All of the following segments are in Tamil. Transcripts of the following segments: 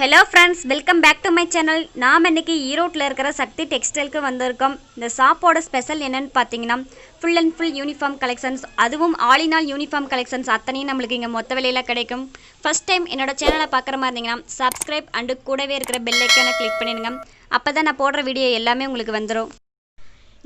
Hello friends, welcome back to my channel. நாம் இன்னைக்கு ஈரோட்ல இருக்கிற சக்தி டெக்ஸ்டைலுக்கு வந்திருக்கோம். இந்த ஷாப்போட ஸ்பெஷல் என்னன்னு பாத்தீங்கன்னா full and full uniform collections, அதுவும் all in all uniform collections அத்தனையும் நமக்கு இங்க மொத்த விலையில கிடைக்கும். ஃபர்ஸ்ட் டைம் என்னோட சேனலை பார்க்குற மாதிரி இருந்தீங்கன்னா subscribe and கூடவே இருக்கிற பெல் ஐகானை கிளிக் பண்ணிடுங்க. அப்பதான் நான் போடுற வீடியோ எல்லாமே உங்களுக்கு வந்துரும்.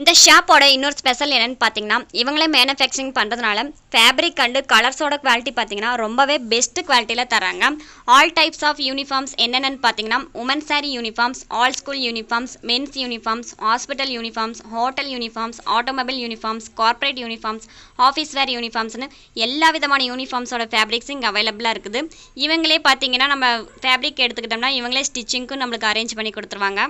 இந்த ஷாப்போட இன்னொரு ஸ்பெஷல் என்னன்னு பார்த்தீங்கன்னா இவங்களே மேனுஃபேக்சரிங் பண்ணுறதுனால ஃபேப்ரிக் அண்டு கலர்ஸோட குவாலிட்டி பார்த்தீங்கன்னா ரொம்பவே பெஸ்ட் குவாலிட்டியில் தராங்க. ஆல் டைப்ஸ் ஆஃப் யூனிஃபார்ம்ஸ் என்னென்னு பார்த்தீங்கன்னா women sari uniforms, all school uniforms, men's uniforms, hospital uniforms, hotel uniforms, automobile uniforms, corporate uniforms, office wear யூனிஃபார்ம்ஸ்னு எல்லா விதமான யூனிஃபார்ம்ஸோட ஃபேப்ரிக்ஸ் இங்கே அவைலபிளாக இருக்குது. இவங்களே பார்த்தீங்கன்னா நம்ம ஃபேப்ரிக் எடுத்துக்கிட்டோம்னா இவங்களே ஸ்டிச்சிங்க்கும் நம்மளுக்கு அரேஞ்ச் பண்ணி கொடுத்துருவாங்க.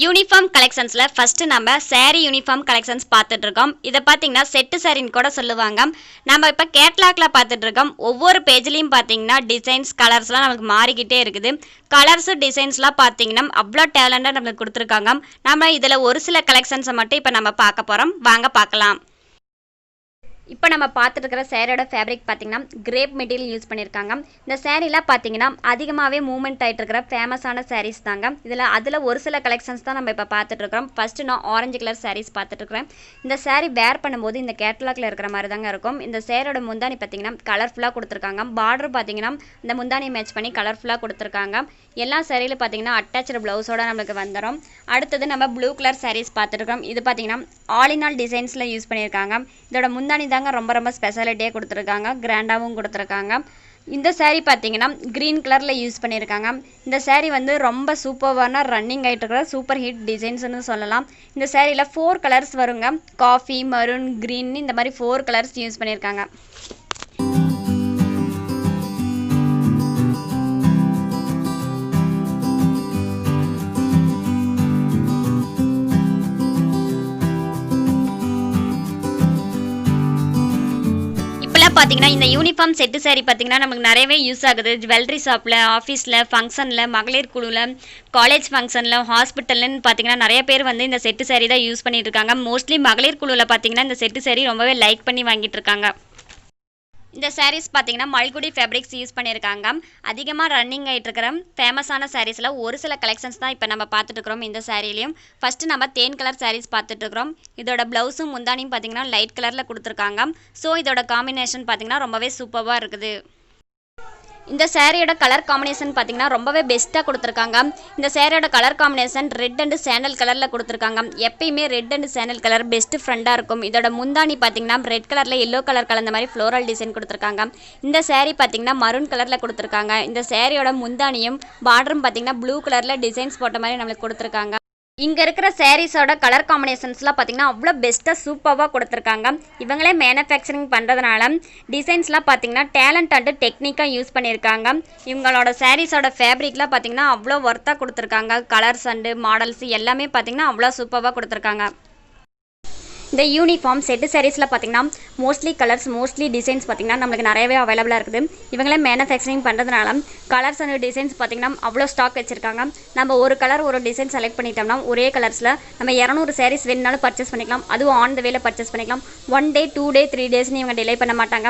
யூனிஃபார்ம் கலெக்ஷன்ஸில் ஃபஸ்ட்டு நம்ம சாரீ யூனிஃபார்ம் கலெக்ஷன்ஸ் பார்த்துட்ருக்கோம். இதை பார்த்தீங்கன்னா செட்டு சாரின்னு கூட சொல்லுவாங்க. நம்ம இப்போ கேட்லாகில் பார்த்துட்ருக்கோம். ஒவ்வொரு பேஜ்லேயும் பார்த்தீங்கன்னா டிசைன்ஸ் கலர்ஸ்லாம் நமக்கு மாறிக்கிட்டே இருக்குது. கலர்ஸு டிசைன்ஸ்லாம் பார்த்தீங்கன்னா அவ்வளோ டேலண்டாக நமக்கு கொடுத்துருக்காங்க. நம்ம இதில் ஒரு சில கலெக்ஷன்ஸை மட்டும் இப்போ நம்ம பார்க்க போகிறோம். வாங்க பார்க்கலாம். இப்போ நம்ம பார்த்துட்டு இருக்கிற சேரீயோட ஃபேப்ரிக் பார்த்தீங்கன்னா கிரேப் மெட்டீரியல் யூஸ் பண்ணியிருக்காங்க. இந்த சேரீலாம் பார்த்தீங்கன்னா அதிகமாகவே மூவ்மெண்ட் ஆகிட்டு இருக்கிற ஃபேமஸான சாரீஸ் தாங்க. அதில் ஒரு சில கலெக்ஷன்ஸ் தான் நம்ம இப்போ பார்த்துட்டு இருக்கிறோம். ஃபஸ்ட்டு நான் ஆரஞ்சு கலர் சாரீஸ் பார்த்துட்டு இருக்கிறேன். இந்த சாரீ வேர் பண்ணும்போது இந்த கேட்டலாகில் இருக்கிற மாதிரி தாங்க இருக்கும். இந்த சேரோட முந்தானி பார்த்தீங்கன்னா கலர்ஃபுல்லாக கொடுத்துருக்காங்க. பார்டர் பார்த்தீங்கன்னா இந்த முந்தானி மேட்ச் பண்ணி கலர்ஃபுல்லாக கொடுத்துருக்காங்க. எல்லா சாரியிலும் பார்த்தீங்கன்னா அட்டாச்சு ப்ளவுஸோட நம்மளுக்கு வந்துடும். அடுத்தது நம்ம ப்ளூ கலர் சாரீஸ் பார்த்துருக்கோம். இது பார்த்தீங்கன்னா ஆல் இன் ஆல் டிசைன்ஸில் யூஸ் பண்ணியிருக்காங்க. இதோட முந்தானி தாங்க ரொம்ப ஸ்பெஷாலிட்டியாக கொடுத்துருக்காங்க, கிராண்டாகவும் கொடுத்துருக்காங்க. இந்த சாரீ பார்த்தீங்கன்னா க்ரீன் கலரில் யூஸ் பண்ணியிருக்காங்க. இந்த சாரீ வந்து ரொம்ப சூப்பர்வான ரன்னிங் ஆகிட்டு இருக்கிற சூப்பர் ஹிட் டிசைன்ஸ்னு சொல்லலாம். இந்த சாரியில் 4 கலர்ஸ் வருங்க. காஃபி, மரூன், க்ரீன் இந்த மாதிரி 4 கலர்ஸ் யூஸ் பண்ணியிருக்காங்க. பார்த்தீங்கன்னா இந்த யூனிஃபார்ம் செட்டு சாரி பார்த்தீங்கன்னா நமக்கு நிறையவே யூஸ் ஆகுது. ஜுவல்லரி ஷாப்பில், ஆஃபீஸில், ஃபங்க்ஷனில், மகளிர் குழுவில், காலேஜ் ஃபங்க்ஷனில், ஹாஸ்பிட்டல்னு பார்த்தீங்கன்னா நிறைய பேர் வந்து இந்த செட்டு சாரி தான் யூஸ் பண்ணிட்டு இருக்காங்க. மோஸ்ட்லி மகளிர் குழுவில் பார்த்தீங்கன்னா இந்த செட்டு சாரி ரொம்பவே லைக் பண்ணி வாங்கிட்டு இருக்காங்க. இந்த சாரீஸ் பார்த்தீங்கன்னா மல்குடி ஃபேப்ரிக்ஸ் யூஸ் பண்ணியிருக்காங்க. அதிகமாக ரன்னிங் ஆகிட்டு இருக்கிற ஃபேமஸான சாரீஸில் ஒரு சில கலெக்ஷன்ஸ் தான் இப்போ நம்ம பார்த்துட்டு இருக்கிறோம். இந்த சாரிலையும் ஃபஸ்ட்டு நம்ம தேன் கலர் சாரீஸ் பார்த்துட்டு இருக்கிறோம். இதோட ப்ளவுஸும் முந்தானியும் பார்த்தீங்கன்னா லைட் கலரில் கொடுத்துருக்காங்க. ஸோ இதோட காம்பினேஷன் பார்த்தீங்கன்னா ரொம்பவே சூப்பராக இருக்குது. இந்த சாரியோட கலர் காம்பினேஷன் பார்த்தீங்கன்னா ரொம்பவே பெஸ்ட்டாக கொடுத்துருக்காங்க. இந்த சாரியோட colour combination red and sandal கலரில் கொடுத்துருக்காங்க. எப்பயுமே red and sandal colour best ஃப்ரெண்டாக இருக்கும். இதோட முந்தானி பார்த்தீங்கன்னா ரெட் கலரில் எல்லோ கலர் கலந்த மாதிரி ஃப்ளோரல் டிசைன் கொடுத்துருக்காங்க. இந்த சாரீ பார்த்தீங்கன்னா மரூன் கலரில் கொடுத்துருக்காங்க. இந்த சாரியோட முந்தானியும் பார்டரும் பார்த்தீங்கன்னா ப்ளூ கலரில் டிசைன்ஸ் போட்ட மாதிரி நம்மளுக்கு கொடுத்துருக்காங்க. இங்கே இருக்கிற சாரீஸோட கலர் காம்பினேஷன்ஸ்லாம் பார்த்தீங்கன்னா அவ்வளோ பெஸ்ட்டாக சூப்பராக கொடுத்துருக்காங்க. இவங்களே மேனுஃபேக்சரிங் பண்ணுறதுனால டிசைன்ஸ்லாம் பார்த்தீங்கன்னா டேலண்ட் அண்டு டெக்னிக்காக யூஸ் பண்ணியிருக்காங்க. இவங்களோட சாரீஸோட ஃபேப்ரிக்லாம் பார்த்தீங்கன்னா அவ்வளோ ஒர்த்தாக கொடுத்துருக்காங்க. கலர்ஸ் அண்டு மாடல்ஸ் எல்லாமே பார்த்தீங்கன்னா அவ்வளோ சூப்பராக கொடுத்துருக்காங்க. இந்த யூனிஃபார்ம் செட்டு சாரீஸில் பார்த்தீங்கன்னா மோஸ்ட்லி கலர்ஸ், மோஸ்ட்லி டிசைன்ஸ் பார்த்தீங்கன்னா நம்மளுக்கு நிறையவே அவைலபிளாக இருக்குது. இவங்களே மேனுஃபேக்சரிங் பண்ணுறதுனால கலர்ஸ் அண்ட் டிசைன்ஸ் பார்த்தீங்கன்னா அவ்வளோ ஸ்டாக் வச்சுருக்காங்க. நம்ம ஒரு கலர் ஒரு டிசைன் செலக்ட் பண்ணிட்டோம்னா ஒரே கலர்ஸில் நம்ம 200 சாரீஸ் வேணுனாலும் பர்ச்சேஸ் பண்ணிக்கலாம். அதுவும் ஆன் த வேல பர்ச்சேஸ் பண்ணிக்கலாம். 1 டே 2 டே 3 டேஸ்னு இவங்க டிலே பண்ண மாட்டாங்க.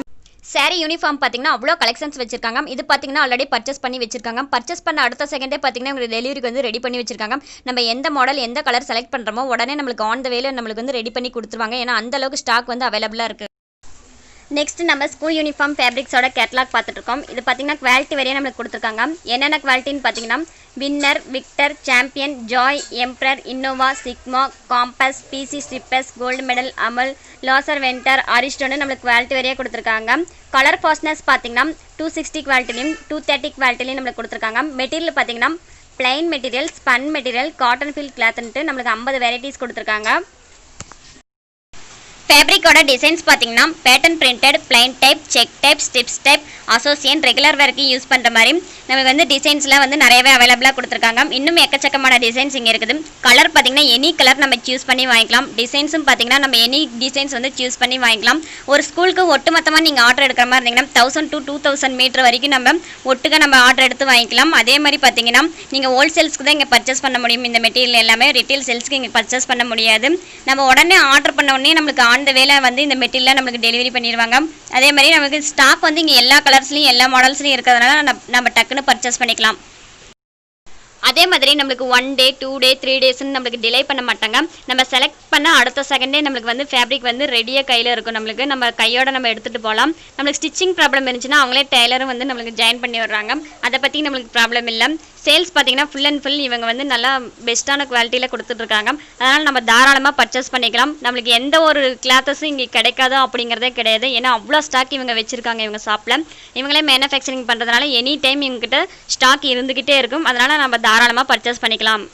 சாரீ யூனிஃபார்ம் பார்த்தீங்கன்னா அவ்வளோ கலெக்ஷன்ஸ் வச்சிருக்காங்க. இது பார்த்தீங்கன்னா ஆல்ரெடி பர்ச்சேஸ் பண்ணி வச்சிருக்காங்க. பர்ச்சேஸ் பண்ண அடுத்த செகண்டே பார்த்தீங்கன்னா உங்களுக்கு டெலிவரிக்கு வந்து ரெடி பண்ணி வச்சிருக்காங்க. நம்ம எந்த மாடல் எந்த கலர் செலக்ட் பண்ணுறோமோ உடனே நம்மளுக்கு ஆன் த வேல நம்மளுக்கு வந்து ரெடி பண்ணி கொடுத்துருவாங்க. ஏன்னா அந்த அளவுக்கு ஸ்டாக் வந்து அவைலபிளாக இருக்குது. நெக்ஸ்ட் நம்ம ஸ்கூல் யூனிஃபார்ம் ஃபேப்ரிக்ஸோட கேட்லாக் பார்த்துட்டு இருக்கோம். இது பார்த்தீங்கன்னா குவாலிட்டி வரையும் நம்மளுக்கு கொடுத்துருக்காங்க. என்னென்ன குவாலிட்டின்னு பார்த்தீங்கன்னா winner, victor, champion, joy, emperor, Innova, sigma, compass, PC, stripes, gold medal, அமல், லாசர், வென்டர், அரிஸ்டோன்னு நம்மளுக்கு குவாலிட்டி வரையே கொடுத்துருக்காங்க. கலர் ஃபாஸ்ட்னஸ் பார்த்தீங்கன்னா 260 குவாலிட்டிலையும் 230 குவாலிட்டிலையும் நம்மளுக்கு கொடுத்துருக்காங்க. மெட்டீரியல் பார்த்தீங்கன்னா plain material, spun material, cotton feel கிளாத்ன்ட்டு நம்மளுக்கு 50 வெரைட்டிஸ் கொடுத்துருக்காங்க. ஃபேப்ரிக்கோட டிசைன்ஸ் பார்த்தீங்கன்னா pattern printed, plain type, check type, stripes type, அசோசியன், ரெகுலர் வேர்க்கு யூஸ் பண்ணுற மாதிரி நமக்கு வந்து டிசைன்ஸ்லாம் வந்து நிறையவே அவைலபிளாக கொடுத்துருக்காங்க. இன்னும் எக்கச்சக்கமான டிசைன்ஸ் இங்கே இருக்குது. கலர் பார்த்தீங்கன்னா எனி கலர் நம்ம சூஸ் பண்ணி வாங்கிக்கலாம். டிசைன்ஸும் பார்த்தீங்கன்னா நம்ம எனி டிசைன்ஸ் வந்து சூஸ் பண்ணி வாங்கிக்கலாம். ஒரு ஸ்கூலுக்கு ஒட்டுமொத்தமாக நீங்கள் ஆர்டர் எடுக்கிற மாதிரி இருந்தீங்கன்னா 1000 to 2000 மீட்டர் வரைக்கும் நம்ம ஒட்டுக்க நம்ம ஆர்டர் எடுத்து வாங்கிக்கலாம். அதே மாதிரி பார்த்தீங்கன்னா நீங்கள் ஹோல்சேல்ஸ்க்கு தான் இங்கே பர்ச்சேஸ் பண்ண முடியும். இந்த மெட்டீரியல் எல்லாமே ரிட்டெயில் சேல்ஸ்க்கு இங்கே பர்ச்சேஸ் பண்ண முடியாது. நம்ம உடனே ஆர்டர் பண்ண உடனே நம்மளுக்கு ஆன் ஆன் த வேல வந்து இந்த மெட்டீரியலை நம்மளுக்கு டெலிவரி பண்ணிடுவாங்க. அதே மாதிரி நமக்கு ஸ்டாக் வந்து இங்கே எல்லா கலர்ஸ்லையும் எல்லா மாடல்ஸ்லையும் இருக்கிறதுனால நம்ம டக்குன்னு பர்ச்சேஸ் பண்ணிக்கலாம். அதே மாதிரி நம்மளுக்கு 1 டே 2 டே 3 டேஸ்ன்னு நம்மளுக்கு டிலே பண்ண மாட்டாங்க. நம்ம செலக்ட் பண்ண அடுத்த செகண்டே நம்மளுக்கு வந்து ஃபேப்ரிக் வந்து ரெடியாக கையில் இருக்கும். நம்மளுக்கு நம்ம கையோட நம்ம எடுத்துகிட்டு போகலாம். நம்மளுக்கு ஸ்டிச்சிங் ப்ராப்ளம் இருந்துச்சுன்னா அவங்களே டெய்லரும் வந்து நம்மளுக்கு ஜாயின் பண்ணி விடுறாங்க. அதை பற்றி நம்மளுக்கு ப்ராப்ளம் இல்லை. சேல்ஸ் பார்த்தீங்கன்னா ஃபுல் அண்ட் ஃபுல் இவங்க வந்து நல்லா பெஸ்ட்டான குவாலிட்டியில் கொடுத்துட்ருக்காங்க. அதனால் நம்ம தாராளமாக பர்ச்சேஸ் பண்ணிக்கலாம். நம்மளுக்கு எந்த ஒரு கிளாத்தஸும் இங்கே கிடைக்காதோ அப்படிங்கிறதே கிடையாது. ஏன்னா அவ்வளோ ஸ்டாக் இவங்க வச்சுருக்காங்க இவங்க ஷாப்பில். இவங்களே மேனுஃபேக்சரிங் பண்ணுறதுனால எனி டைம் இவங்ககிட்ட ஸ்டாக் இருந்துக்கிட்டே இருக்கும். அதனால் நம்ம தாராளமாக பர்ச்சேஸ் பண்ணிக்கலாம்.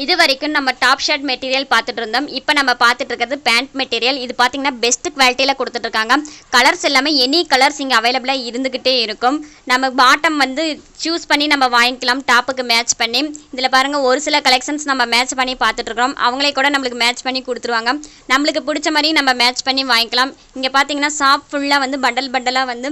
இது வரைக்கும் நம்ம டாப் ஷர்ட் மெட்டீரியல் பார்த்துட்டு இருந்தோம். இப்போ நம்ம பார்த்துட்டு இருக்கிறது பேண்ட் மெட்டீரியல். இது பார்த்தீங்கன்னா பெஸ்ட் குவாலிட்டியில் கொடுத்துட்ருக்காங்க. கலர்ஸ் எல்லாமே எனி கலர்ஸ் இங்கே அவைலபிளாக இருந்துக்கிட்டே இருக்கும். நம்ம பாட்டம் வந்து சூஸ் பண்ணி நம்ம வாங்கிக்கலாம் டாப்புக்கு மேட்ச் பண்ணி. இதில் பாருங்கள் ஒரு சில கலெக்ஷன்ஸ் நம்ம மேட்ச் பண்ணி பார்த்துட்ருக்கோம். அவங்களே கூட நம்மளுக்கு மேட்ச் பண்ணி கொடுத்துருவாங்க. நம்மளுக்கு பிடிச்ச மாதிரி நம்ம மேட்ச் பண்ணி வாங்கிக்கலாம். இங்கே பார்த்தீங்கன்னா ஷாப் ஃபுல்லாக வந்து பண்டலாக வந்து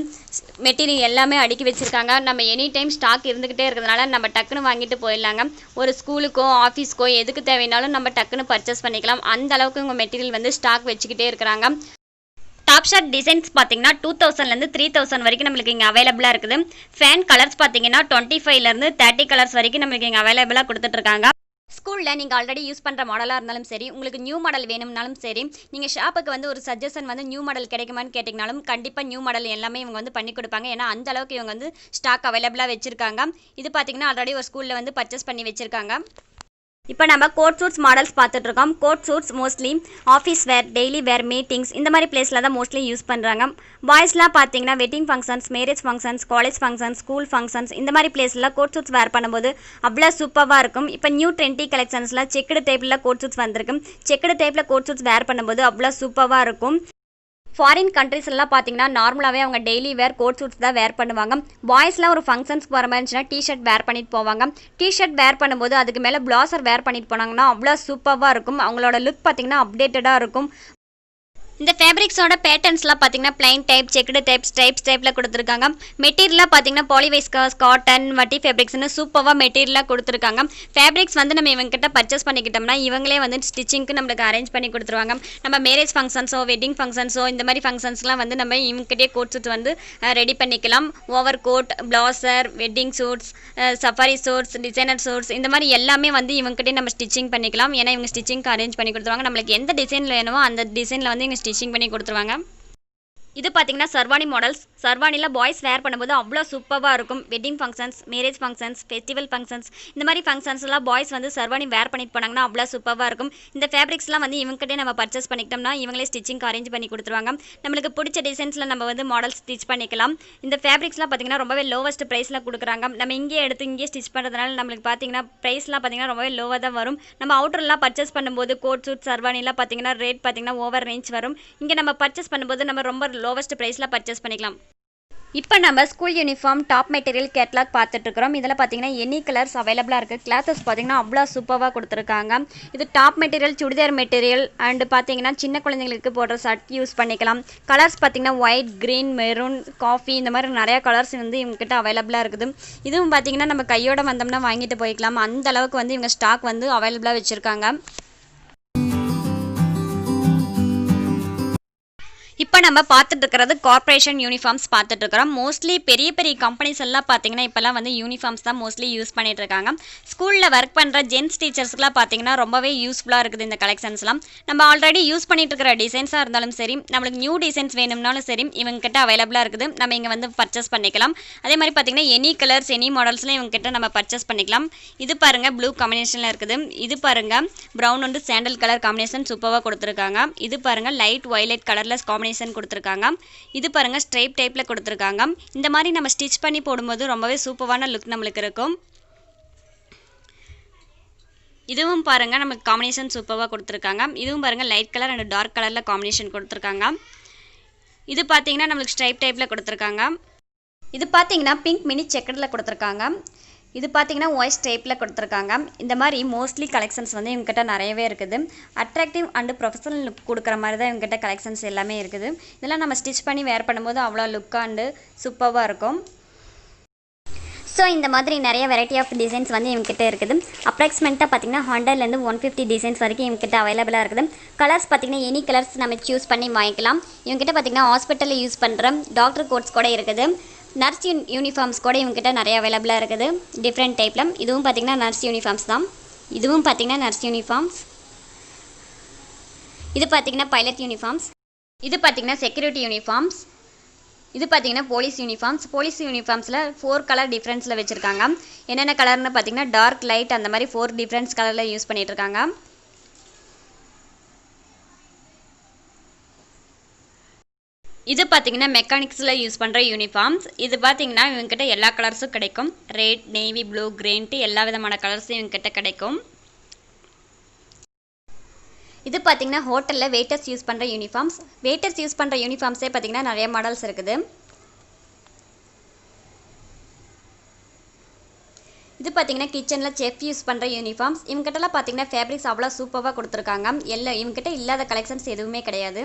மெட்டீரியல் எல்லாமே அடுக்கி வச்சுருக்காங்க. நம்ம எனி டைம் ஸ்டாக் இருந்துக்கிட்டே இருக்கிறதுனால நம்ம டக்குன்னு வாங்கிட்டு போயிடலாங்க. ஒரு ஸ்கூலுக்கோ ஆஃபீஸ்க்கோ எதுக்கு தேவைனாலும் நம்ம டக்குன்னு பர்ச்சேஸ் பண்ணிக்கலாம். அந்த அளவுக்கு உங்கள் மெட்டீரியல் வந்து ஸ்டாக் வச்சுக்கிட்டே இருக்கிறாங்க. டாப் ஷர்ட் டிசைன்ஸ் பார்த்தீங்கன்னா 2000லேருந்து 3000 வரைக்கும் நம்மளுக்கு இங்கே அவைலபிளாக இருக்குது. ஃபேன் கலர்ஸ் பார்த்தீங்கன்னா 25லேருந்து 30 கலர்ஸ் வரைக்கும் நம்மளுக்கு இங்கே அவைலபிளாக கொடுத்துட்ருக்காங்க. ஸ்கூலில் நீங்கள் ஆல்ரெடி யூஸ் பண்ணுற மாடலாக இருந்தாலும் சரி, உங்களுக்கு நியூ மாடல் வேணும்னாலும் சரி, நீங்கள் ஷாப்புக்கு வந்து ஒரு சஜஷன் வந்து நியூ மாடல் கிடைக்குமான்னு கேட்டிங்கனாலும் கண்டிப்பாக நியூ மாடல் எல்லாமே இவங்க வந்து பண்ணி கொடுப்பாங்க. ஏன்னா அந்த அளவுக்கு இவங்க வந்து ஸ்டாக் அவைலபிளாக வச்சுருக்காங்க. இது பார்த்தீங்கன்னா ஆல்ரெடி ஒரு ஸ்கூலில் வந்து பர்ச்சேஸ் பண்ணி வச்சுருக்காங்க. இப்போ நம்ம கோட் சூட்ஸ் மாடல்ஸ் பார்த்துட்ருக்கோம். Coat suits mostly office wear, daily wear, meetings இந்த மாதிரி பிளேஸில் தான் மோஸ்ட்லி யூஸ் பண்ணுறாங்க. பாய்ஸ்லாம் பார்த்தீங்கன்னா wedding functions, marriage functions, college functions, school functions இந்த மாதிரி பிளேஸில் கோட் சூட்ஸ் வேர் பண்ணும்போது அவ்வளோ சூப்பராக இருக்கும். இப்போ நியூ ட்ரெண்டி கலெக்ஷன்ஸில் செக்குடு டைப்பில் கோட் சூட்ஸ் வந்திருக்கு. செக்குடு டைப்பில் கோட் சூட்ஸ் வேர் பண்ணும்போது அவ்வளோ சூப்பராக இருக்கும். ஃபாரின் கண்ட்ரிஸ் எல்லாம் பார்த்தீங்கன்னா நார்மலாகவே அவங்க டெய்லி வேர் கோட் சூட்ஸ் தான் வேர் பண்ணுவாங்க. பாய்ஸ்லாம் ஒரு ஃபங்க்ஷன்ஸ்க்கு வர மாதிரி இருந்துச்சுன்னா டிஷர்ட் வேர் பண்ணிட்டு போவாங்க. டிஷர்ட் வேர் பண்ணும்போது அதுக்கு மேலே ப்ளவுசர் வேர் பண்ணிட்டு போனாங்கன்னா அவ்வளோ சூப்பராக இருக்கும். அவங்களோட லுக் பார்த்தீங்கன்னா அப்டேட்டடாக இருக்கும். இந்த ஃபேப்ரிக்ஸோட பேட்டர்ன்ஸ்லாம் பார்த்தீங்கன்னா plain type, checked type, stripes டைப்பில் கொடுத்துருக்காங்க. மெட்டீரியலாக பார்த்தீங்கன்னா பாலிவைஸ்கர்ஸ், காட்டன், மட்டி ஃபேப்ரிக்ஸ்னு சூப்பராக மெட்டீரியலாக கொடுத்துருக்காங்க. ஃபேப்ரிக்ஸ் வந்து நம்ம இவங்ககிட்ட பர்ச்சேஸ் பண்ணிக்கிட்டோம்னா இவங்களே வந்து ஸ்டிச்சிங்க்கு நம்மளுக்கு அரேஞ்ச் பண்ணி கொடுத்துருவாங்க. நம்ம மேரேஜ் ஃபங்க்ஷன்ஸோ வெட்டிங் ஃபங்க்ஷன்ஸோ இந்த மாதிரி ஃபங்க்ஷன்ஸ்லாம் வந்து நம்ம இவங்ககிட்டே கோட் சூட்ஸ் வந்து ரெடி பண்ணிக்கலாம். ஓவர் கோட், ப்ளவுசர், wedding suits, safari suits, designer suits இந்த மாதிரி எல்லாமே வந்து இவங்ககிட்டே நம்ம ஸ்டிச்சிங் பண்ணிக்கலாம். ஏன்னா இவங்க ஸ்டிச்சிங்க்கு அரேஞ்ச் பண்ணி கொடுத்துருவாங்க. நம்மளுக்கு எந்த டிசைனில் வேணுமோ அந்த டிசைனில் வந்து இவங்க ஸ்டிச்சிங் பண்ணி கொடுத்துருவாங்க. இது பார்த்தீங்கன்னா சர்வானி மாடல்ஸ். சர்வானியில் பாய்ஸ் வேர் பண்ணும்போது அவ்வளோ சூப்பராக இருக்கும். Wedding functions, marriage functions, festival functions இந்த மாதிரி ஃபங்க்ஷன்ஸ்லாம் பாய்ஸ் வந்து சர்வானி வேர் பண்ணிட்டு போனாங்கன்னா அவ்வளோ சூப்பராக இருக்கும். இந்த ஃபேப்ரிக்ஸ்லாம் வந்து இவங்ககிட்டே நம்ம பர்ச்சேஸ் பண்ணிக்கிட்டோம்னா இவங்களே ஸ்டிச்சிங் அரேஞ்ச் பண்ணி கொடுத்துருவாங்க. நம்மளுக்கு பிடிச்ச டிசைன்ஸில் நம்ம வந்து மாடல் ஸ்டிச் பண்ணிக்கலாம். இந்த ஃபேப்ரிக்ஸ்லாம் பார்த்தீங்கன்னா ரொம்பவே லோவஸ்ட் ப்ரைஸில் கொடுக்குறாங்க. நம்ம இங்கே எடுத்து இங்கே ஸ்டிச் பண்ணுறதுனால நம்மளுக்கு பார்த்தீங்கன்னா ப்ரைஸ்லாம் பார்த்தீங்கன்னா ரொம்பவே லோவாக தான் வரும். நம்ம அவுட்டர்லாம் பர்ச்சேஸ் பண்ணும்போது கோட் சூட், சர்வானிலாம் பார்த்தீங்கன்னா ரேட் பார்த்தீங்கன்னா ஓவர் ரேஞ்ச் வரும். இங்கே நம்ம பர்ச்சேஸ் பண்ணும்போது நம்ம ரொம்ப லோவஸ்ட் ப்ரைஸில் பர்ச்சேஸ் பண்ணிக்கலாம். இப்போ நம்ம school uniform top material catalogue பார்த்துட்ருக்குறோம். இதில் பார்த்தீங்கன்னா எனி கலர்ஸ் அவைலபிளாக இருக்குது. கிளாத்தஸ் பார்த்தீங்கன்னா அவ்வளோ சூப்பராக கொடுத்துருக்காங்க. இது top material, churidar material and பார்த்தீங்கன்னா சின்ன குழந்தைங்களுக்கு போடுற ஷர்ட் யூஸ் பண்ணிக்கலாம். கலர்ஸ் பார்த்தீங்கன்னா ஒயிட், க்ரீன், மெரூன், காஃபி இந்த மாதிரி நிறையா கலர்ஸ் வந்து இவங்ககிட்ட அவைலபிளாக இருக்குது. இதுவும் பார்த்தீங்கன்னா நம்ம கையோட வந்தோம்னா வாங்கிட்டு போய்க்கலாம். அந்த அளவுக்கு வந்து இவங்க ஸ்டாக் வந்து அவைலபிளாக வச்சுருக்காங்க. இப்போ நம்ம பார்த்துட்டு இருக்கிறது கார்ப்பரேஷன் யூனிஃபார்ம்ஸ் பார்த்துட்டு இருக்கிறோம். மோஸ்ட்லி பெரிய பெரிய கம்பெனிஸ் எல்லாம் பார்த்தீங்கன்னா இப்போல்லாம் வந்து யூனிஃபார்ம்ஸ் தான் மோஸ்ட்லி யூஸ் பண்ணிட்டு இருக்காங்க. ஸ்கூலில் ஒர்க் பண்ணுற ஜென்ஸ் டீச்சர்ஸ்க்குலாம் பார்த்தீங்கன்னா ரொம்பவே யூஸ்ஃபுல்லாக இருக்குது இந்த கலெக்ஷன்ஸ்லாம். நம்ம ஆல்ரெடி யூஸ் பண்ணிட்டு இருக்கிற டிசைன்ஸாக இருந்தாலும் சரி, நம்மளுக்கு நியூ டிசைன்ஸ் வேணும்னாலும் சரி இவங்ககிட்ட அவைலபிளாக இருக்குது. நம்ம இங்கே வந்து பர்ச்சேஸ் பண்ணிக்கலாம். அதே மாதிரி பார்த்தீங்கன்னா எனி கலர்ஸ், எனி மாடல்ஸ்லாம் இவங்ககிட்ட நம்ம பர்ச்சேஸ் பண்ணிக்கலாம். இது பாருங்கள் ப்ளூ காம்பினேஷனில் இருக்குது. இது பாருங்கள் ப்ரௌன் வந்து சாண்டல் கலர் காம்பினேஷன் சூப்பராக கொடுத்துருக்காங்க. இது பாருங்கள் லைட் வயலட் கலரில் காம்பினேஷன் கொடுத்துருக்காங்க. இது பாருங்க ஸ்ட்ரைப் டைப்ல கொடுத்துருக்காங்க. இந்த மாதிரி நம்ம ஸ்டிச் பண்ணி போடும்போது ரொம்பவே சூப்பரான லுக் நம்மளுக்கு இருக்கும். இதுவும் பாருங்க நமக்கு காம்பினேஷன் சூப்பராக கொடுத்துருக்காங்க. இதுவும் பாருங்க லைட் கலர் அண்ட் டார்க் கலர்ல காம்பினேஷன் கொடுத்துருக்காங்க. இது பார்த்தீங்கன்னா நம்மளுக்கு ஸ்ட்ரைப் டைப்ல கொடுத்துருக்காங்க. இது பார்த்தீங்கன்னா பிங்க் மினி செக்கர்ல கொடுத்துருக்காங்க. இது பார்த்தீங்கன்னா ஒயிட் டைப்பில் கொடுத்துருக்காங்க. இந்த மாதிரி மோஸ்ட்லி கலெக்ஷன்ஸ் வந்து இவங்ககிட்ட நிறையவே இருக்குது. அட்ராக்டிவ் அண்டு ப்ரொஃபஷனல் லுக் கொடுக்குற மாதிரி தான் இவங்ககிட்ட கலெக்ஷன்ஸ் எல்லாமே இருக்குது. இதெல்லாம் நம்ம ஸ்டிச் பண்ணி வேர் பண்ணும்போது அவ்வளோ லுக் அண்டு சூப்பராக இருக்கும். ஸோ இந்த மாதிரி நிறைய வெரைட்டி ஆஃப் டிசைன்ஸ் வந்து இவங்ககிட்ட இருக்குது. அப்ராக்சிமேட்டாக பார்த்தீங்கன்னா 100லேருந்து 150 டிசைன்ஸ் வரைக்கும் இவங்ககிட்ட அவைலபிளாக இருக்குது. கலர்ஸ் பார்த்தீங்கன்னா எனி கலர்ஸ் நம்ம சூஸ் பண்ணி வாங்கிக்கலாம். இவங்ககிட்ட பார்த்தீங்கன்னா ஹாஸ்பிட்டலில் யூஸ் பண்ணுற டாக்டர் கோட்ஸ் கூட இருக்குது. நர்ஸ் யூனிஃபார்ம்ஸ் கூட இவங்ககிட்ட நிறைய அவைலபிளாக இருக்குது டிஃப்ரெண்ட் டைப்பில். இதுவும் பார்த்தீங்கன்னா நர்ஸ் யூனிஃபார்ம்ஸ் தான். இதுவும் பார்த்தீங்கன்னா நர்ஸ் யூனிஃபார்ம்ஸ். இது பார்த்தீங்கன்னா பைலட் யூனிஃபார்ம்ஸ். இது பார்த்தீங்கன்னா செக்யூரிட்டி யூனிஃபார்ம்ஸ். இது பார்த்தீங்கன்னா போலீஸ் யூனிஃபார்ம்ஸ். போலீஸ் யூனிஃபார்ம்ஸில் 4 கலர் டிஃப்ரென்ஸில் வச்சுருக்காங்க. என்னென்ன கலர்னு பார்த்தீங்கன்னா டார்க், லைட் அந்த மாதிரி 4 டிஃப்ரென்ஸ் கலரில் யூஸ் பண்ணிகிட்ருக்காங்க. இது பார்த்தீங்கன்னா மெக்கானிக்ஸில் யூஸ் பண்ணுற யூனிஃபார்ம்ஸ். இது பார்த்தீங்கன்னா இவங்ககிட்ட எல்லா கலர்ஸும் கிடைக்கும். ரெட், நேவி ப்ளூ, கிரீன்ட்டு எல்லா விதமான கலர்ஸும் இவங்ககிட்ட கிடைக்கும். இது பார்த்தீங்கன்னா ஹோட்டலில் வெயிட்டர்ஸ் யூஸ் பண்ணுற யூனிஃபார்ம்ஸ். வெயிட்டர்ஸ் யூஸ் பண்ணுற யூனிஃபார்ம்ஸே பார்த்தீங்கன்னா நிறைய மாடல்ஸ் இருக்குது. இது பார்த்தீங்கன்னா கிச்சனில் செஃப் யூஸ் பண்ணுற யூனிஃபார்ம்ஸ். இவங்ககிட்டலாம் பார்த்தீங்கன்னா ஃபேப்ரிக்ஸ் அவ்வளோ சூப்பராக கொடுத்துருக்காங்க. இவங்ககிட்ட இல்லாத கலெக்ஷன்ஸ் எதுவுமே கிடையாது.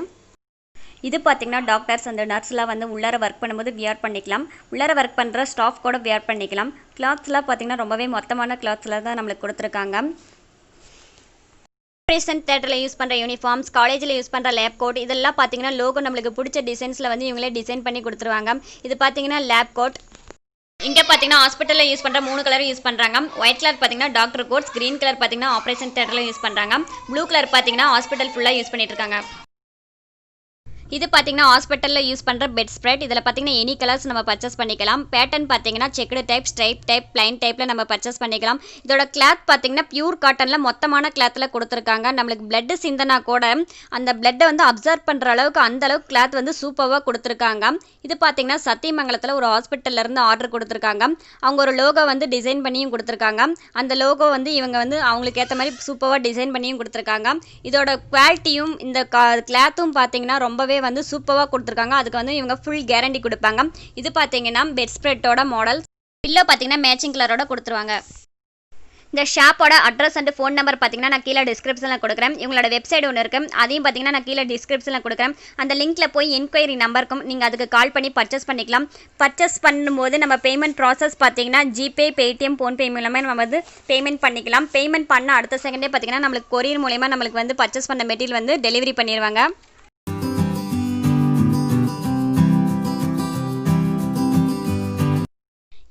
இது பார்த்தீங்கன்னா டாக்டர்ஸ் அந்த நர்ஸ்லாம் வந்து உள்ளார ஒர்க் பண்ணும்போது வியர் பண்ணிக்கலாம். உள்ளார ஒர்க் பண்ணுற ஸ்டாஃப் கூட வியர் பண்ணிக்கலாம். கிளாத்ஸ்லாம் பார்த்தீங்கன்னா ரொம்பவே மொத்தமான கிளாத்ஸில் தான் நம்மளுக்கு கொடுத்துருக்காங்க. ஆப்ரேஷன் தேட்டரில் யூஸ் பண்ணுற யூனிஃபார்ம்ஸ், காலேஜில் யூஸ் பண்ணுற லேப்கோட், இதெல்லாம் பார்த்தீங்கன்னா லோகோ நம்மளுக்கு பிடிச்ச டிசைன்ஸில் வந்து இவங்களே டிசைன் பண்ணி கொடுத்துருவாங்க. இது பார்த்தீங்கன்னா லேப்கோட். இங்கே பார்த்தீங்கன்னா ஹாஸ்பிட்டலில் யூஸ் பண்ணுற 3 கலர் யூஸ் பண்ணுறாங்க. ஒயிட் கலர் பார்த்தீங்கன்னா டாக்டர் கோட்ஸ், க்ரீன் கலர் பார்த்தீங்கன்னா ஆப்ரேஷன் தேட்டரில் யூஸ் பண்ணுறாங்க, ப்ளூ கலர் பார்த்தீங்கன்னா ஹாஸ்பிட்டல் ஃபுல்லாக யூஸ் பண்ணிட்டு இருக்காங்க. இது பார்த்தீங்கன்னா ஹாஸ்பிட்டலில் யூஸ் பண்ணுற பெட்ஸ்ப்ரெட். இதில் பார்த்தீங்கன்னா எனி கலர்ஸ் நம்ம பர்ச்சேஸ் பண்ணிக்கலாம். பேட்டர்ன் பார்த்தீங்கன்னா checked type, stripe type, plain டைப்பில் நம்ம பர்ச்சேஸ் பண்ணிக்கலாம். இதோட கிளாத் பார்த்தீங்கன்னா பியூர் காட்டனில் மொத்தமான கிளாத்தில் கொடுத்துருக்காங்க. நம்மளுக்கு பிளட்டு சிந்தனா கூட அந்த பிளட்டை வந்து அப்சர்வ் பண்ணுற அளவுக்கு அந்த அளவுக்கு கிளாத் வந்து சூப்பராக கொடுத்துருக்காங்க. இது பார்த்தீங்கன்னா சத்தியமங்கலத்தில் ஒரு ஹாஸ்பிட்டல்லேருந்து ஆர்டர் கொடுத்துருக்காங்க. அவங்க ஒரு லோகோ வந்து டிசைன் பண்ணியும் கொடுத்துருக்காங்க. அந்த லோகோ வந்து இவங்க வந்து அவங்களுக்கு ஏற்ற மாதிரி சூப்பராக டிசைன் பண்ணியும் கொடுத்துருக்காங்க. இதோட குவாலிட்டியும் இந்த கிளாத்தும் பார்த்தீங்கன்னா ரொம்பவே வந்து சூப்பராக கொடுத்துருக்காங்க. அதுக்கு வந்து இவங்க ஃபுல் கேரண்டி கொடுப்பாங்க. இது பார்த்தீங்கன்னா பெட்ஸ்ப்ரெட்டோட மாடல். பில்லோ பார்த்தீங்கன்னா மேட்சிங் கலரோட கொடுத்துருவாங்க. இந்த ஷாப்போட அட்ரஸ் அண்ட் ஃபோன் நம்பர் பார்த்தீங்கன்னா நான் கீழே டிஸ்கிரிப்ஷனில் கொடுக்குறேன். இவங்களோட வெப்சைட் ஒன்று இருக்குது, அதையும் பார்த்தீங்கன்னா நான் கீழே டிஸ்கிரிப்ஷனில் கொடுக்குறேன். அந்த லிங்க்கில் போய் என்கொயரி நம்பருக்கும் நீங்கள் அதுக்கு கால் பண்ணி பர்ச்சேஸ் பண்ணிக்கலாம். பர்ச்சேஸ் பண்ணும்போது நம்ம பேமெண்ட் ப்ராசஸ் பார்த்தீங்கன்னா ஜிபே, பேடிஎம், ஃபோன்பே மூலமே நம்ம வந்து பேமெண்ட் பண்ணிக்கலாம். பேமெண்ட் பண்ண அடுத்த செகண்டே பார்த்தீங்கன்னா நம்மளுக்கு கொரியர் மூலமா நம்மளுக்கு வந்து பர்ச்சேஸ் பண்ண மெட்டீரியல் வந்து டெலிவரி பண்ணிடுவாங்க.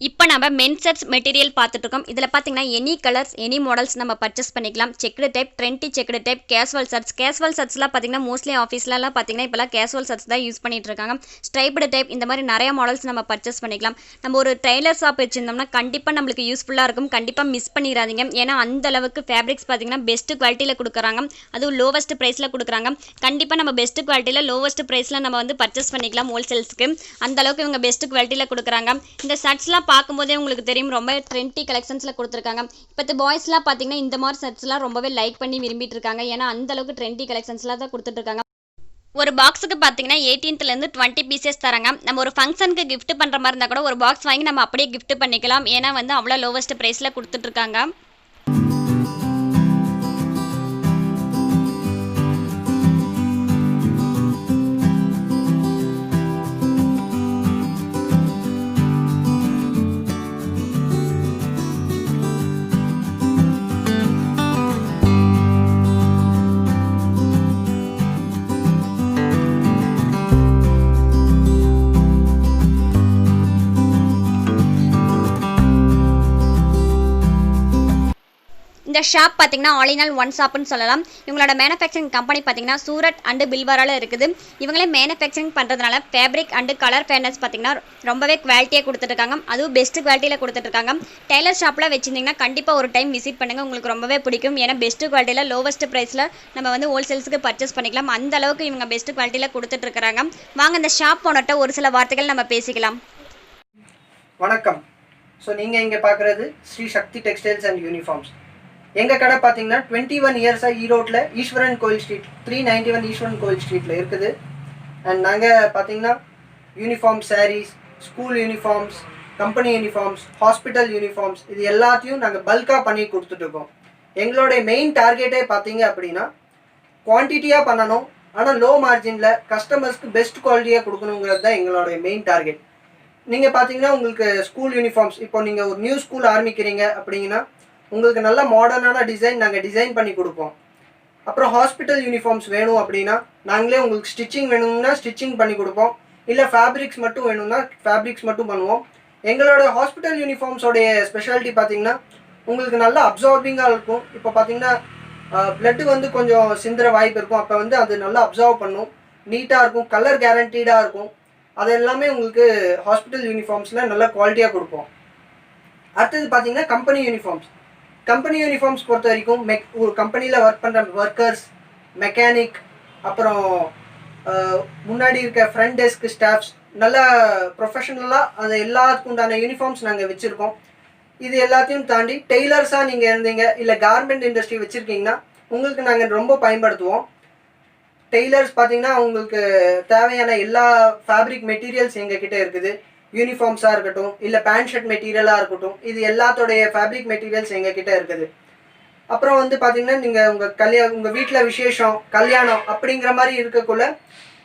இப்போ நம்ம மென்செட்ஸ் மெட்டீரியல் பார்த்துட்டு இருக்கோம். இதில் பார்த்தீங்கன்னா எனி கலர்ஸ், எனி மாடல்ஸ் நம்ம பர்ச்சேஸ் பண்ணிக்கலாம். Checked type, trendy checked type, casual shirts. Casual ஷர்ட்ஸ்லாம் பார்த்தீங்கன்னா மோஸ்ட்லி ஆஃபீஸ்லாம் பார்த்தீங்கன்னா இப்போலாம் கேஷுவல் ஷர்ட்ஸ் தான் யூஸ் பண்ணிட்டு இருக்காங்க. ஸ்ட்ரைப்டு டைப், இந்த மாதிரி நிறைய மாடல்ஸ் நம்ம பர்ச்சேஸ் பண்ணிக்கலாம். நம்ம ஒரு ட்ரெய்லர் ஷாப் வச்சிருந்தோம்னா கண்டிப்பாக நம்மளுக்கு யூஸ்ஃபுல்லாக இருக்கும். கண்டிப்பாக மிஸ் பண்ணிடாதீங்க. ஏன்னா அந்த அளவுக்கு ஃபேப்ரிக்ஸ் பார்த்தீங்கன்னா பெஸ்ட் குவாலிட்டியில் கொடுக்குறாங்க. அதுவும் லோவஸ்ட் ப்ரைஸில் கொடுக்குறாங்க. கண்டிப்பாக நம்ம பெஸ்ட் குவாலிட்டியில் லோவஸ்ட் ப்ரைஸில் நம்ம வந்து பர்ச்சேஸ் பண்ணிக்கலாம். ஹோல்சேல்ஸ்க்கு அந்த அளவுக்கு இவங்க பெஸ்ட் குவாலிட்டியில் கொடுக்குறாங்க. இந்த ஷர்ட்ஸ்லாம் பார்க்கும்போதே உங்களுக்கு தெரியும் ரொம்ப ட்ரெண்டி கலெக்ஷன்ஸில் கொடுத்துருக்காங்க. இப்போ பாய்ஸ்லாம் பார்த்தீங்கன்னா இந்த மாதிரி ஷர்ட்ஸ்லாம் ரொம்பவே லைக் பண்ணி விரும்பிட்டு இருக்காங்க. ஏன்னா அந்த அளவுக்கு ட்ரெண்டி கலெக்ஷன்ஸ்லாம் தான் கொடுத்துட்ருக்காங்க. ஒரு பாக்ஸுக்கு பார்த்தீங்கன்னா 18லேருந்து 20 பீசஸ் தராங்க. நம்ம ஒரு ஃபங்க்ஷனுக்கு கிஃப்ட் பண்ணுற மாதிரி இருந்தால் கூட ஒரு பாக்ஸ் வாங்கி நம்ம அப்படியே கிஃப்ட் பண்ணிக்கலாம். ஏன்னா வந்து அவ்வளோ லோவஸ்ட் ப்ரைஸில் கொடுத்துட்ருக்காங்க. இந்த ஷாப் பார்த்தீங்கன்னா ஆல் இன் ஆல் ஒன் ஷாப்னு சொல்லலாம். இவங்களோட மேனுஃபேக்சரிங் கம்பெனி பார்த்தீங்கன்னா சூரத் அண்டு பில்வாரால இருக்குது. இவங்களே மேனுஃபேக்சரிங் பண்ணுறதுனால ஃபேப்ரிக் அண்டு கலர் ஃபேர்னஸ் பார்த்தீங்கன்னா ரொம்பவே குவாலிட்டியாக கொடுத்துட்ருக்காங்க. அதுவும் பெஸ்ட் குவாலிட்டியில் கொடுத்துட்ருக்காங்க. டெய்லர் ஷாப்பில் வச்சுருந்தீங்கன்னா கண்டிப்பாக ஒரு டைம் விசிட் பண்ணுங்கள், உங்களுக்கு ரொம்பவே பிடிக்கும். ஏன்னா பெஸ்ட் குவாலிட்டியில் லோவஸ்ட் ப்ரைஸில் நம்ம வந்து ஹோல்சேல்ஸுக்கு பர்ச்சேஸ் பண்ணிக்கலாம். அந்த அளவுக்கு இவங்க பெஸ்ட் குவாலிட்டியில் கொடுத்துட்ருக்காங்க. வாங்க இந்த ஷாப் ஓனர்கிட்ட ஒரு சில வார்த்தைகள் நம்ம பேசிக்கலாம். வணக்கம். ஸோ நீங்கள் இங்கே பார்க்குறது ஸ்ரீ சக்தி டெக்ஸ்டைல்ஸ் அண்ட் யூனிஃபார்ம்ஸ். எங்கள் கடை பார்த்தீங்கன்னா 21 இயர்ஸாக ஈரோட்டில் ஈஸ்வரன் கோயில் ஸ்ட்ரீட் 391 ஈஸ்வரன் கோயில் ஸ்ட்ரீட்டில் இருக்குது. அண்ட் நாங்கள் பார்த்தீங்கன்னா uniform, saris, school uniforms, company uniforms, hospital uniforms, இது எல்லாத்தையும் நாங்கள் பல்காக பண்ணி கொடுத்துட்ருக்கோம். எங்களுடைய மெயின் டார்கெட்டே பார்த்தீங்க அப்படின்னா குவான்டிட்டியாக பண்ணணும், ஆனால் லோ மார்ஜினில் கஸ்டமர்ஸ்க்கு பெஸ்ட் குவாலிட்டியாக கொடுக்கணுங்கிறது தான் எங்களுடைய மெயின் டார்கெட். நீங்கள் பார்த்தீங்கன்னா உங்களுக்கு ஸ்கூல் யூனிஃபார்ம்ஸ், இப்போ நீங்கள் ஒரு நியூ ஸ்கூல் ஆரம்பிக்கிறீங்க அப்படிங்கன்னா உங்களுக்கு நல்ல மாடர்னான டிசைன் நாங்கள் டிசைன் பண்ணி கொடுப்போம். அப்புறம் ஹாஸ்பிட்டல் யூனிஃபார்ம்ஸ் வேணும் அப்படின்னா நாங்களே உங்களுக்கு ஸ்டிச்சிங் வேணும்னா ஸ்டிச்சிங் பண்ணி கொடுப்போம். இல்லை ஃபேப்ரிக்ஸ் மட்டும் வேணும்னா ஃபேப்ரிக்ஸ் மட்டும் பண்ணுவோம். எங்களோட ஹாஸ்பிட்டல் யூனிஃபார்ம்ஸோடைய ஸ்பெஷாலிட்டி பார்த்தீங்கன்னா உங்களுக்கு நல்லா அப்சார்பிங்காக இருக்கும். இப்போ பார்த்தீங்கன்னா பிளட்டு வந்து கொஞ்சம் சிந்துற வாய்ப்பு இருக்கும். அப்போ வந்து அது நல்லா அப்சர்வ் பண்ணும், நீட்டாக இருக்கும், கலர் கேரண்டீடாக இருக்கும். அது எல்லாமே உங்களுக்கு ஹாஸ்பிட்டல் யூனிஃபார்ம்ஸில் நல்ல குவாலிட்டியாக கொடுப்போம். அடுத்தது பார்த்தீங்கன்னா கம்பெனி யூனிஃபார்ம்ஸ். கம்பெனி யூனிஃபார்ம்ஸ் பொறுத்த வரைக்கும் ஒரு கம்பெனியில் ஒர்க் பண்ணுற ஒர்க்கர்ஸ், மெக்கானிக், அப்புறம் முன்னாடி இருக்க ஃப்ரண்ட் டெஸ்க் ஸ்டாஃப்ஸ் நல்லா ப்ரொஃபஷனலாக அந்த எல்லாத்துக்கும் உண்டான யூனிஃபார்ம்ஸ் நாங்கள் வச்சுருக்கோம். இது எல்லாத்தையும் தாண்டி டெய்லர்ஸாக நீங்கள் இருந்தீங்க, இல்லை கார்மெண்ட் இண்டஸ்ட்ரி வச்சுருக்கீங்கன்னா உங்களுக்கு நாங்கள் ரொம்ப பயன்படுத்துவோம். டெய்லர்ஸ் பார்த்தீங்கன்னா உங்களுக்கு தேவையான எல்லா ஃபேப்ரிக் மெட்டீரியல்ஸ் எங்ககிட்ட இருக்குது. யூனிஃபார்ம்ஸாக இருக்கட்டும், இல்லை பேண்ட் ஷர்ட் மெட்டீரியலாக இருக்கட்டும், இது எல்லாத்தோடைய ஃபேப்ரிக் மெட்டீரியல்ஸ் எங்ககிட்ட இருக்குது. அப்புறம் வந்து பார்த்தீங்கன்னா நீங்கள் உங்கள் வீட்டில் விசேஷம், கல்யாணம் அப்படிங்கிற மாதிரி இருக்கக்குள்ள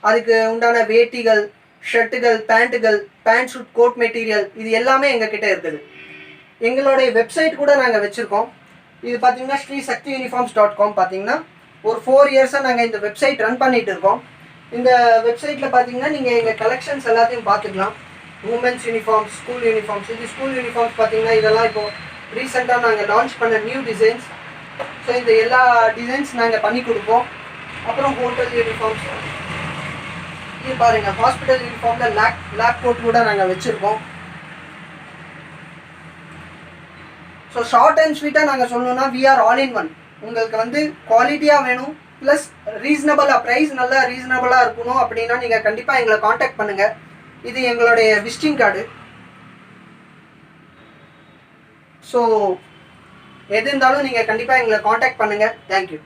அதுக்கு உண்டான வேட்டிகள், ஷர்ட்டுகள், பேண்ட்டுகள், பேண்ட் ஷூட், கோட் மெட்டீரியல் இது எல்லாமே எங்ககிட்ட இருக்குது. எங்களுடைய வெப்சைட் கூட நாங்கள் வச்சுருக்கோம். இது பார்த்தீங்கன்னா sreesaktiuniforms.com. பார்த்தீங்கன்னா ஒரு 4 இயர்ஸாக நாங்கள் இந்த வெப்சைட் ரன் பண்ணிகிட்டு இருக்கோம். இந்த வெப்சைட்டில் பார்த்தீங்கன்னா நீங்கள் எங்கள் கலெக்ஷன்ஸ் எல்லாத்தையும் பார்த்துக்கலாம். Women's uniforms, school uniforms. இது ஸ்கூல் யூனிஃபார்ம்ஸ் பார்த்தீங்கன்னா இதெல்லாம் இப்போ ரீசெண்டாக நாங்கள் லான்ச் பண்ண நியூ டிசைன்ஸ். ஸோ இந்த எல்லா டிசைன்ஸ் நாங்கள் பண்ணி கொடுப்போம். அப்புறம் ஹோட்டல் யூனிஃபார்ம்ஸ், இது பாருங்கள், ஹாஸ்பிட்டல் யூனிஃபார்மில் லேப்கோட் கூட நாங்கள் வச்சுருக்கோம். ஸோ ஷார்ட் அண்ட் ஸ்வீட்டாக நாங்கள் சொல்லணும்னா we are all in one. உங்களுக்கு வந்து குவாலிட்டியாக வேணும், ப்ளஸ் ரீசனபிளாக, ப்ரைஸ் நல்லா ரீசனபிளாக இருக்கணும் அப்படின்னா நீங்கள் கண்டிப்பாக எங்களை காண்டாக்ட் பண்ணுங்கள். இது எங்களுடைய விசிட்டிங் கார்டு. ஸோ எது இருந்தாலும் நீங்கள் கண்டிப்பாக எங்களை காண்டாக்ட் பண்ணுங்கள். தேங்க்யூ.